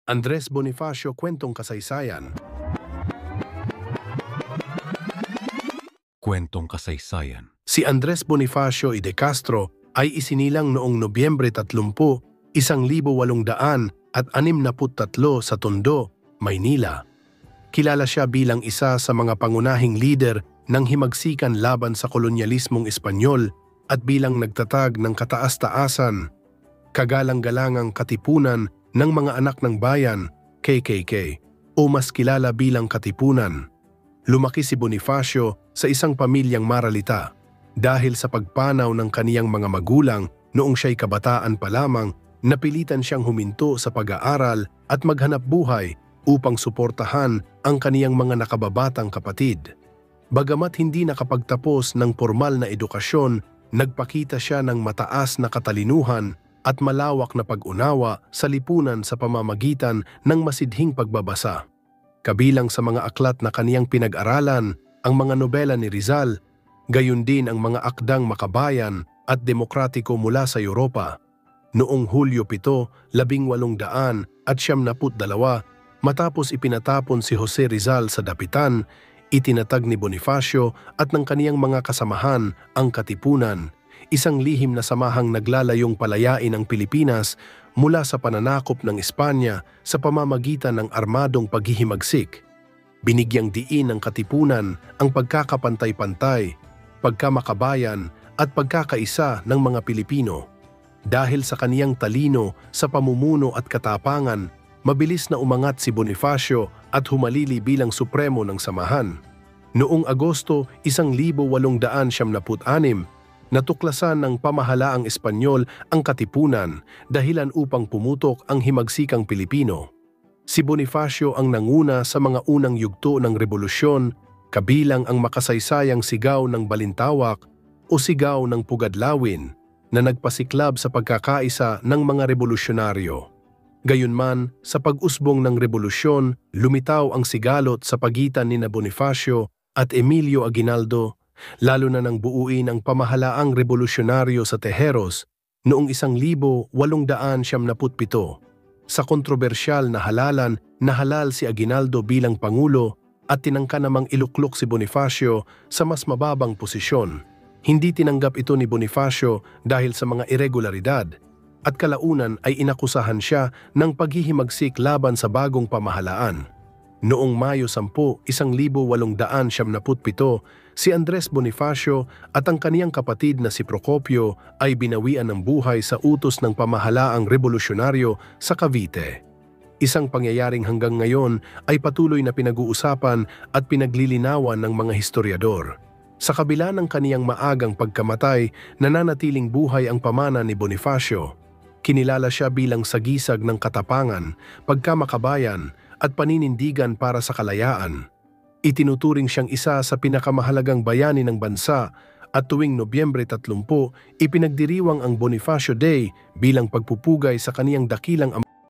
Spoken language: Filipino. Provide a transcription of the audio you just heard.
Andres Bonifacio, kwentong kasaysayan. Kwentong kasaysayan. Si Andres Bonifacio y de Castro ay isinilang noong Nobyembre 30, 1863 sa Tondo, Maynila. Kilala siya bilang isa sa mga pangunahing lider ng himagsikan laban sa kolonyalismong Espanyol at bilang nagtatag ng kataas-taasan, kagalang-galangang katipunan ng mga anak ng bayan, KKK, o mas kilala bilang Katipunan. Lumaki si Bonifacio sa isang pamilyang maralita dahil sa pagpanaw ng kaniyang mga magulang noong siya'y kabataan pa lamang. Napilitan siyang huminto sa pag-aaral at maghanap buhay upang suportahan ang kaniyang mga nakababatang kapatid. Bagamat hindi nakapagtapos ng formal na edukasyon, nagpakita siya ng mataas na katalinuhan at malawak na pag-unawa sa lipunan sa pamamagitan ng masidhing pagbabasa. Kabilang sa mga aklat na kaniyang pinag-aralan ang mga nobela ni Rizal, gayon din ang mga akdang makabayan at demokratiko mula sa Europa. Noong Hulyo 7, 1872, matapos ipinatapon si Jose Rizal sa dapitan, itinatag ni Bonifacio at ng kaniyang mga kasamahan ang Katipunan, isang lihim na samahang naglalayong palayain ang Pilipinas mula sa pananakop ng Espanya sa pamamagitan ng armadong paghihimagsik. Binigyang diin ng Katipunan ang pagkakapantay-pantay, pagkamakabayan at pagkakaisa ng mga Pilipino. Dahil sa kaniyang talino sa pamumuno at katapangan, mabilis na umangat si Bonifacio at humalili bilang supremo ng samahan. Noong Agosto 1876, natuklasan ng pamahalaang Espanyol ang Katipunan dahilan upang pumutok ang himagsikang Pilipino. Si Bonifacio ang nanguna sa mga unang yugto ng rebolusyon, kabilang ang makasaysayang sigaw ng Balintawak o sigaw ng Pugadlawin na nagpasiklab sa pagkakaisa ng mga rebolusyonaryo. Gayunman, sa pag-usbong ng rebolusyon, lumitaw ang sigalot sa pagitan ni Bonifacio at Emilio Aguinaldo, lalo na nang buuin ang pamahalaang rebolusyonaryo sa Tejeros noong 1877. Sa kontrobersyal na halalan, nahalal si Aguinaldo bilang Pangulo at tinangka namang iluklok si Bonifacio sa mas mababang posisyon. Hindi tinanggap ito ni Bonifacio dahil sa mga irregularidad at kalaunan ay inakusahan siya ng paghihimagsik laban sa bagong pamahalaan. Noong Mayo 10, 1877, si Andres Bonifacio at ang kaniyang kapatid na si Procopio ay binawian ng buhay sa utos ng pamahalaang rebolusyonaryo sa Cavite. Isang pangyayaring hanggang ngayon ay patuloy na pinag-uusapan at pinaglilinawan ng mga historiador. Sa kabila ng kaniyang maagang pagkamatay, nananatiling buhay ang pamana ni Bonifacio. Kinilala siya bilang sagisag ng katapangan, pagkamakabayan at paninindigan para sa kalayaan. Itinuturing siyang isa sa pinakamahalagang bayani ng bansa at tuwing Nobyembre 30, ipinagdiriwang ang Bonifacio Day bilang pagpupugay sa kaniyang dakilang